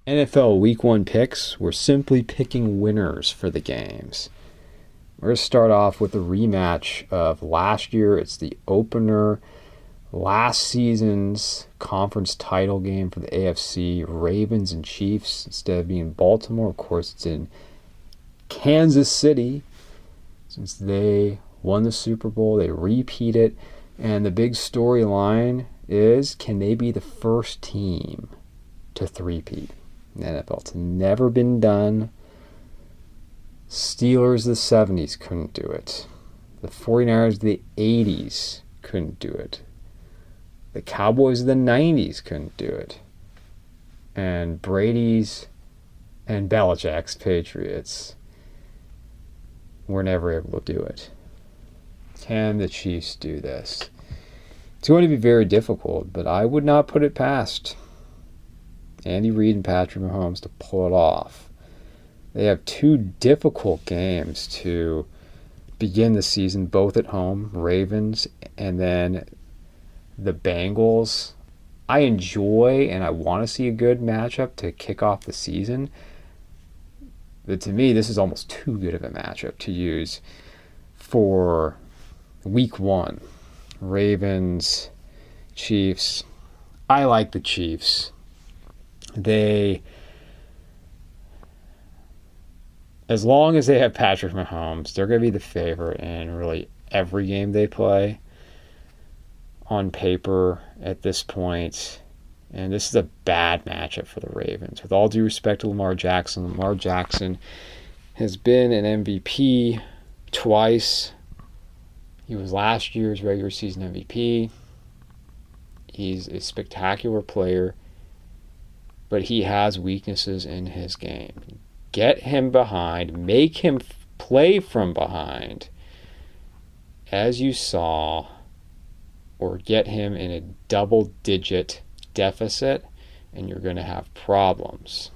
NFL Week 1 picks, we're simply picking winners for the games. We're going to start off with a rematch of last year. It's the opener, last season's conference title game for the AFC, Ravens and Chiefs. Instead of being in Baltimore, of course, it's in Kansas City. Since they won the Super Bowl, they repeat it. And the big storyline is, can they be the first team to three-peat in the NFL? It's never been done. Steelers of the 70s couldn't do it. The 49ers of the 80s couldn't do it. The Cowboys of the 90s couldn't do it. And Brady's and Belichick's Patriots were never able to do it. Can the Chiefs do this? It's going to be very difficult, but I would not put it past Andy Reid and Patrick Mahomes to pull it off. They have two difficult games to begin the season, both at home, Ravens, and then the Bengals. I enjoy and I want to see a good matchup to kick off the season. But to me, this is almost too good of a matchup to use for Week 1. Ravens, Chiefs. I like the Chiefs. As long as they have Patrick Mahomes, they're going to be the favorite in really every game they play on paper at this point. And this is a bad matchup for the Ravens. With all due respect to Lamar Jackson has been an MVP twice. He was last year's regular season MVP. He's a spectacular player, but he has weaknesses in his game. Get him behind, make him play from behind, as you saw, or get him in a double-digit deficit, and you're going to have problems.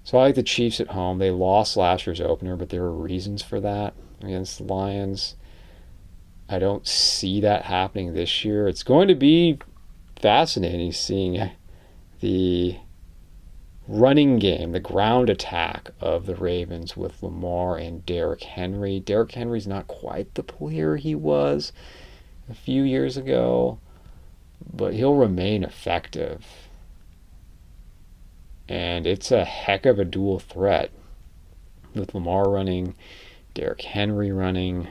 So I like the Chiefs at home. They lost last year's opener, but there were reasons for that against the Lions. I don't see that happening this year. It's going to be fascinating seeing the running game, the ground attack of the Ravens with Lamar and Derrick Henry. Derrick Henry's not quite the player he was a few years ago, but he'll remain effective. And it's a heck of a dual threat with Lamar running, Derrick Henry running.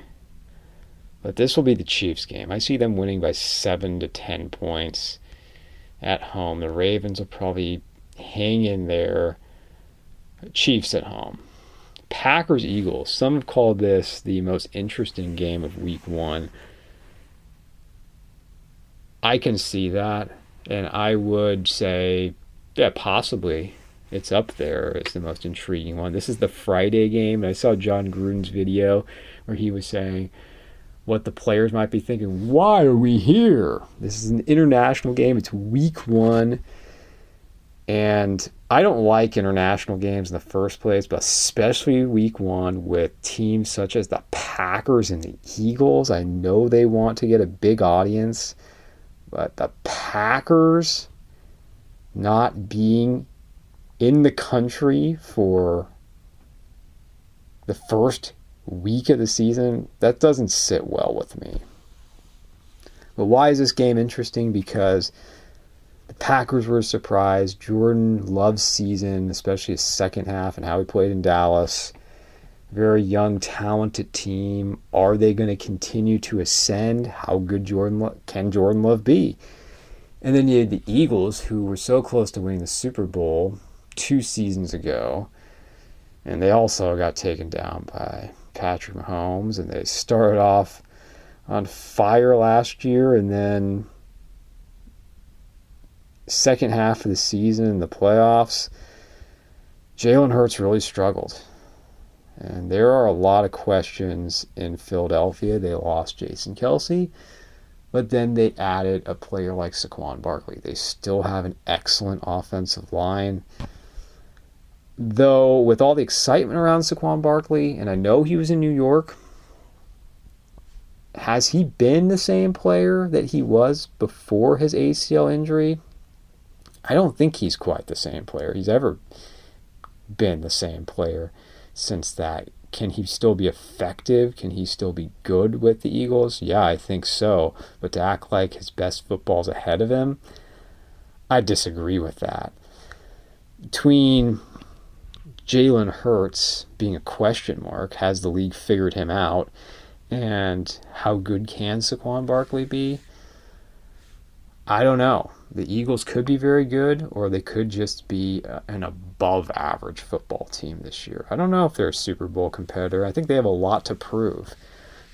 But this will be the Chiefs game. I see them winning by 7 to 10 points at home. The Ravens will probably hang in there. Chiefs at home. Packers-Eagles. Some have called this the most interesting game of Week 1. I can see that, and I would say, yeah, possibly it's up there as the most intriguing one. This is the Friday game. I saw John Gruden's video where he was saying what the players might be thinking. Why are we here? This is an international game. It's Week 1. And I don't like international games in the first place, but especially Week 1 with teams such as the Packers and the Eagles. I know they want to get a big audience, but the Packers not being in the country for the first week of the season, that doesn't sit well with me. But why is this game interesting? Because the Packers were a surprise. Jordan Love's season, especially his second half and how he played in Dallas. Very young, talented team. Are they going to continue to ascend? How good can Jordan Love be? And then you had the Eagles, who were so close to winning the Super Bowl 2 seasons ago. And they also got taken down by Patrick Mahomes. And they started off on fire last year, and then second half of the season in the playoffs, Jalen Hurts really struggled. And there are a lot of questions in Philadelphia. They lost Jason Kelce, but then they added a player like Saquon Barkley. They still have an excellent offensive line. Though, with all the excitement around Saquon Barkley, and I know he was in New York, has he been the same player that he was before his ACL injury? I don't think he's quite the same player he's ever been the same player since that. Can he still be effective? Can he still be good with the Eagles? Yeah, I think so. But to act like his best football's ahead of him, I disagree with that. Between Jalen Hurts being a question mark, has the league figured him out, and how good can Saquon Barkley be? I don't know. The Eagles could be very good, or they could just be an above average football team this year. I don't know if they're a Super Bowl competitor. I think they have a lot to prove.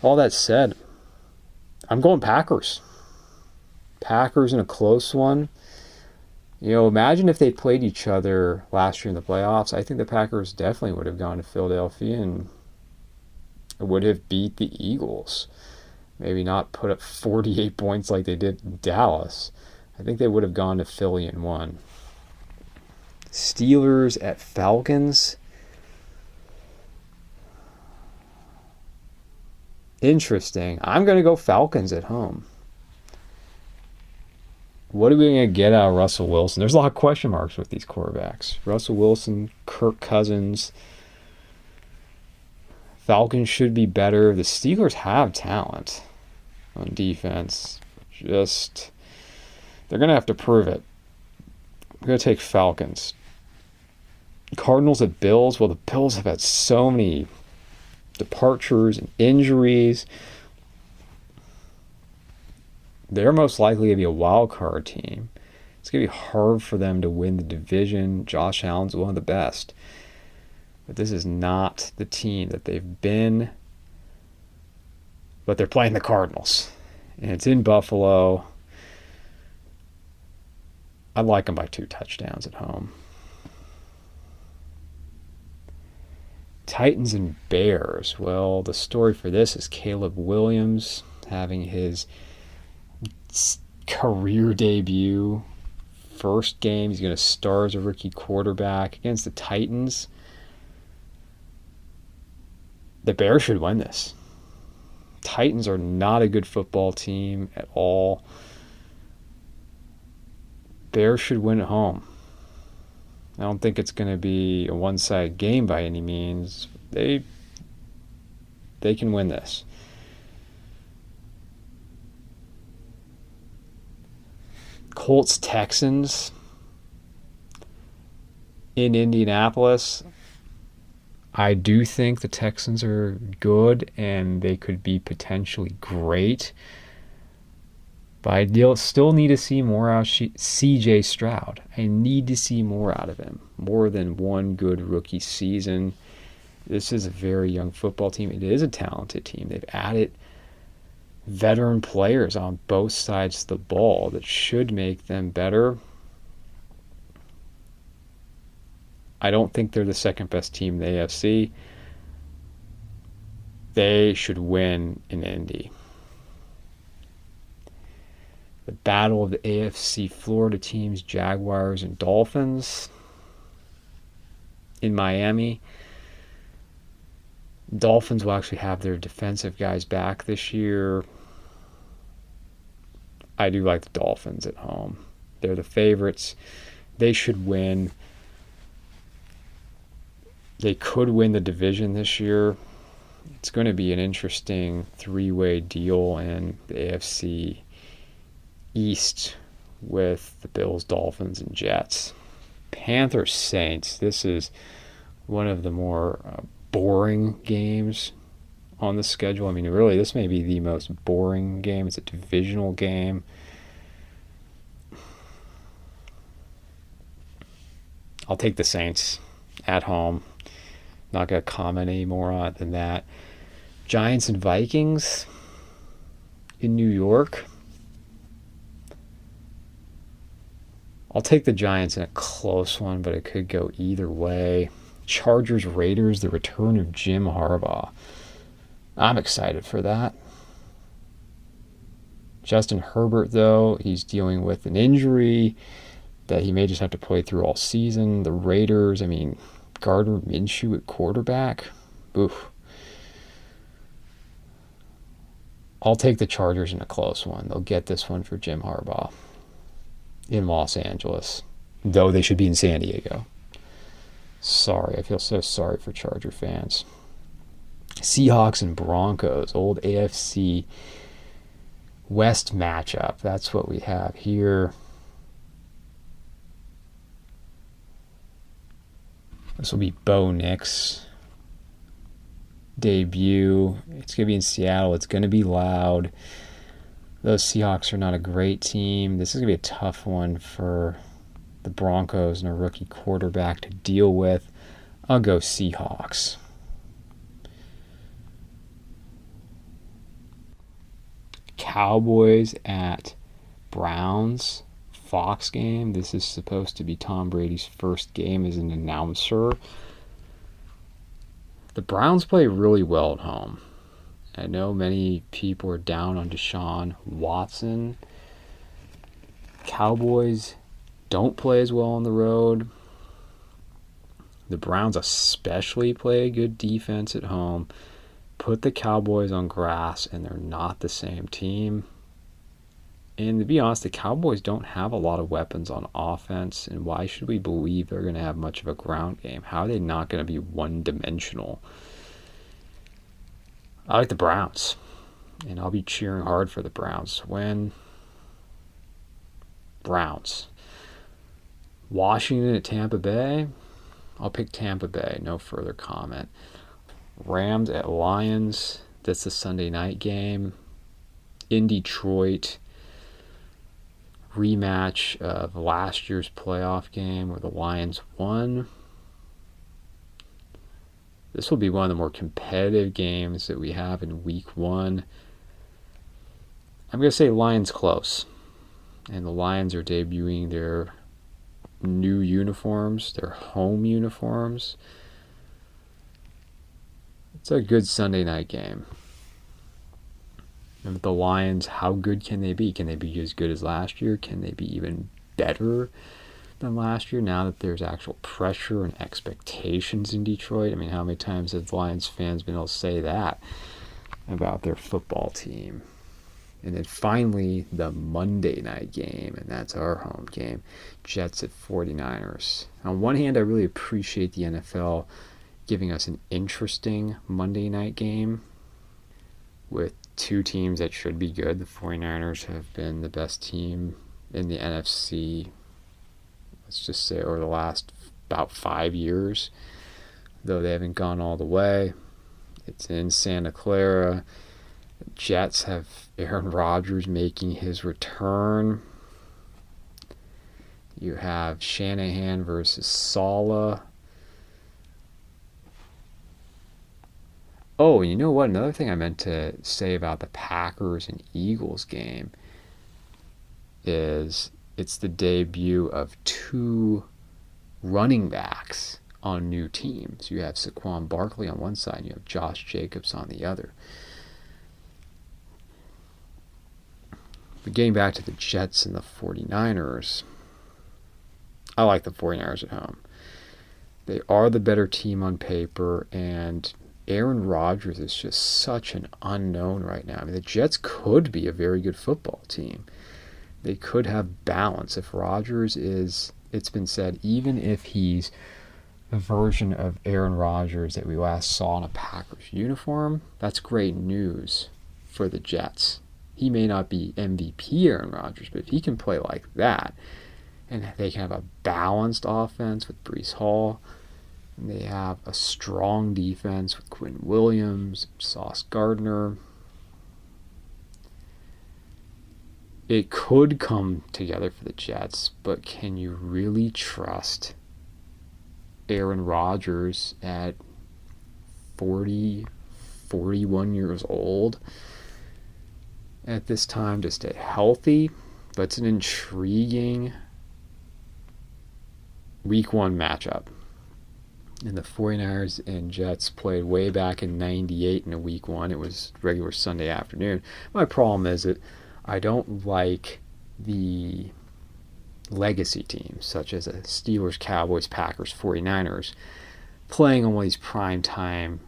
All that said, I'm going Packers. Packers in a close one. You know, imagine if they played each other last year in the playoffs. I think the Packers definitely would have gone to Philadelphia and would have beat the Eagles. Maybe not put up 48 points like they did in Dallas. I think they would have gone to Philly and won. Steelers at Falcons. Interesting. I'm going to go Falcons at home. What are we going to get out of Russell Wilson? There's a lot of question marks with these quarterbacks. Russell Wilson, Kirk Cousins. Falcons should be better. The Steelers have talent on defense. Just, they're going to have to prove it. I'm going to take Falcons. Cardinals at Bills. Well, the Bills have had so many departures and injuries. They're most likely to be a wild card team. It's going to be hard for them to win the division. Josh Allen's one of the best. But this is not the team that they've been. But they're playing the Cardinals. And it's in Buffalo. I like them by 2 touchdowns at home. Titans and Bears. Well, the story for this is Caleb Williams having his career debut. First game, he's going to start as a rookie quarterback against the Titans. The Bears should win this. Titans are not a good football team at all. Bears should win at home. I don't think it's going to be a one-sided game by any means. They can win this. Colts Texans in Indianapolis. I do think the Texans are good and they could be potentially great. But I still need to see more out of CJ Stroud. I need to see more out of him. More than one good rookie season. This is a very young football team. It is a talented team. They've added veteran players on both sides of the ball that should make them better. I don't think they're the second best team in the AFC. They should win in Indy. The battle of the AFC Florida teams, Jaguars and Dolphins in Miami. Dolphins will actually have their defensive guys back this year. I do like the Dolphins at home. They're the favorites. They should win. They could win the division this year. It's going to be an interesting 3-way deal in the AFC East with the Bills, Dolphins, and Jets. Panthers, Saints. This is one of the more boring games on the schedule. I mean, really, this may be the most boring game. It's a divisional game. I'll take the Saints at home. Not going to comment any more on it than that. Giants and Vikings in New York. I'll take the Giants in a close one, but it could go either way. Chargers, Raiders, the return of Jim Harbaugh. I'm excited for that. Justin Herbert, though, he's dealing with an injury that he may just have to play through all season. The Raiders, I mean, Gardner Minshew at quarterback. Oof. I'll take the Chargers in a close one. They'll get this one for Jim Harbaugh in Los Angeles. though they should be in San Diego. Sorry, I feel so sorry for Charger fans. Seahawks and Broncos, old AFC West matchup. That's what we have here. This will be Bo Nix debut. It's going to be in Seattle. It's going to be loud. Those Seahawks are not a great team. This is going to be a tough one for the Broncos and a rookie quarterback to deal with. I'll go Seahawks. Cowboys at Browns. Fox game. This is supposed to be Tom Brady's first game as an announcer. The Browns play really well at home. I know many people are down on Deshaun Watson. Cowboys don't play as well on the road. The Browns especially play good defense at home. Put the Cowboys on grass and they're not the same team. And to be honest, the Cowboys don't have a lot of weapons on offense, and why should we believe they're going to have much of a ground game? How are they not going to be one-dimensional? I like the Browns, and I'll be cheering hard for the Browns to win. Browns. Washington at Tampa Bay. I'll pick Tampa Bay, no further comment. Rams at Lions. That's the Sunday night game. In Detroit. Rematch of last year's playoff game where the Lions won. This will be one of the more competitive games that we have in week 1. I'm going to say Lions close. And the Lions are debuting their new uniforms, their home uniforms. It's a good Sunday night game. And with the Lions, how good can they be? Can they be as good as last year? Can they be even better than last year now that there's actual pressure and expectations in Detroit? I mean, how many times have Lions fans been able to say that about their football team? And then finally, the Monday night game, and that's our home game, Jets at 49ers. On one hand, I really appreciate the NFL giving us an interesting Monday night game with two teams that should be good. The 49ers have been the best team in the NFC, let's just say, over the last about 5 years, though they haven't gone all the way. It's in Santa Clara. The Jets have Aaron Rodgers making his return. You have Shanahan versus Saleh. Oh, you know what? Another thing I meant to say about the Packers and Eagles game is it's the debut of two running backs on new teams. You have Saquon Barkley on one side, and you have Josh Jacobs on the other. But getting back to the Jets and the 49ers, I like the 49ers at home. They are the better team on paper, and Aaron Rodgers is just such an unknown right now. I mean, the Jets could be a very good football team. They could have balance. If Rodgers is, it's been said, even if he's the version of Aaron Rodgers that we last saw in a Packers uniform, that's great news for the Jets. He may not be MVP Aaron Rodgers, but if he can play like that, and they can have a balanced offense with Breece Hall, and they have a strong defense with Quinn Williams, Sauce Gardner, it could come together for the Jets, but can you really trust Aaron Rodgers at 40, 41 years old at this time to stay healthy? But it's an intriguing week 1 matchup. And the 49ers and Jets played way back in 98 in a week 1. It was regular Sunday afternoon. My problem is that I don't like the legacy teams, such as the Steelers, Cowboys, Packers, 49ers, playing on one of these primetime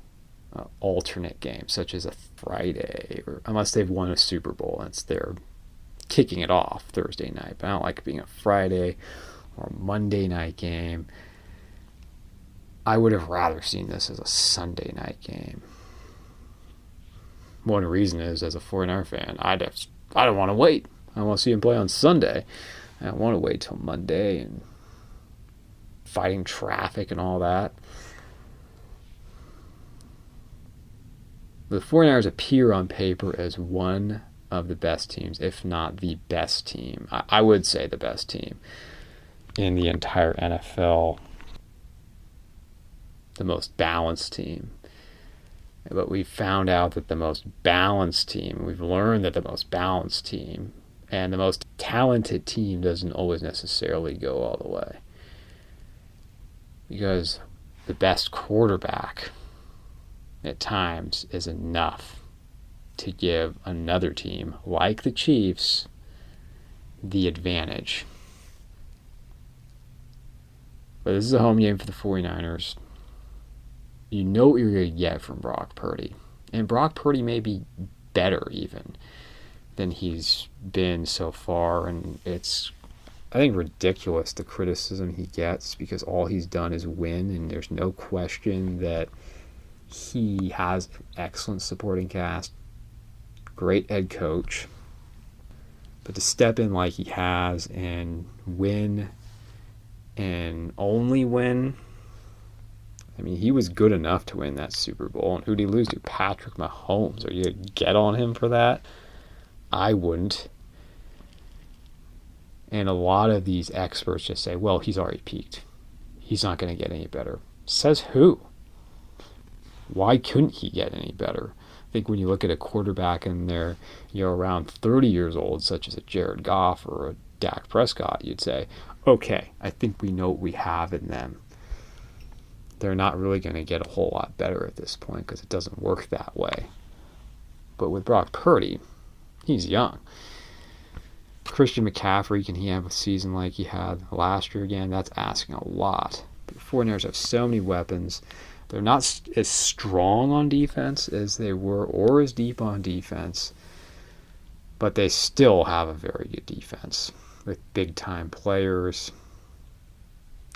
alternate games, such as a Friday, or unless they've won a Super Bowl and they're kicking it off Thursday night. But I don't like it being a Friday or a Monday night game. I would have rather seen this as a Sunday night game. One reason is, as a 49er fan, I don't want to wait. I want to see him play on Sunday. I don't want to wait till Monday and fighting traffic and all that. The 49ers appear on paper as one of the best teams, if not the best team. I would say the best team in the entire NFL. The most balanced team. But we found out that the most balanced team, we've learned that the most balanced team and the most talented team doesn't always necessarily go all the way. Because the best quarterback at times is enough to give another team, like the Chiefs, the advantage. But this is a home game for the 49ers. You know what you're going to get from Brock Purdy. And Brock Purdy may be better even than he's been so far. And it's, I think, ridiculous the criticism he gets because all he's done is win. And there's no question that he has an excellent supporting cast, great head coach. But to step in like he has and win and only win, I mean, he was good enough to win that Super Bowl. And who did he lose to? Patrick Mahomes. Are you going to get on him for that? I wouldn't. And a lot of these experts just say, well, he's already peaked. He's not going to get any better. Says who? Why couldn't he get any better? I think when you look at a quarterback and they're around 30 years old, such as a Jared Goff or a Dak Prescott, you'd say, okay, I think we know what we have in them. They're not really going to get a whole lot better at this point because it doesn't work that way. But with Brock Purdy, he's young. Christian McCaffrey, can he have a season like he had last year again? That's asking a lot. But the 49ers have so many weapons. They're not as strong on defense as they were or as deep on defense. But they still have a very good defense with big-time players.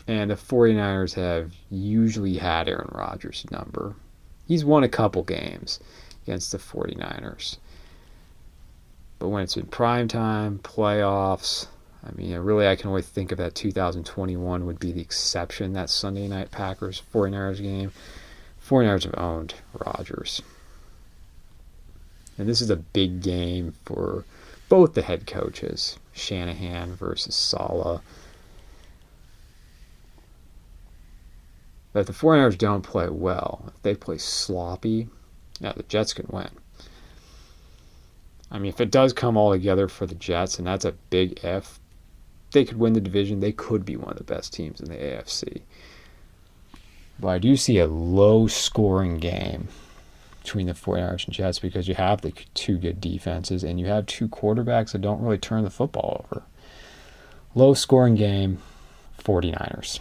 And the 49ers have usually had Aaron Rodgers' number. He's won a couple games against the 49ers. But when it's in primetime, playoffs, I mean, really I can only think of that 2021 would be the exception, that Sunday night Packers-49ers game. 49ers have owned Rodgers. And this is a big game for both the head coaches, Shanahan versus Saleh. But if the 49ers don't play well, if they play sloppy, yeah, the Jets can win. I mean, if it does come all together for the Jets, and that's a big if, they could win the division. They could be one of the best teams in the AFC. But I do see a low-scoring game between the 49ers and Jets because you have the two good defenses and you have two quarterbacks that don't really turn the football over. Low-scoring game, 49ers.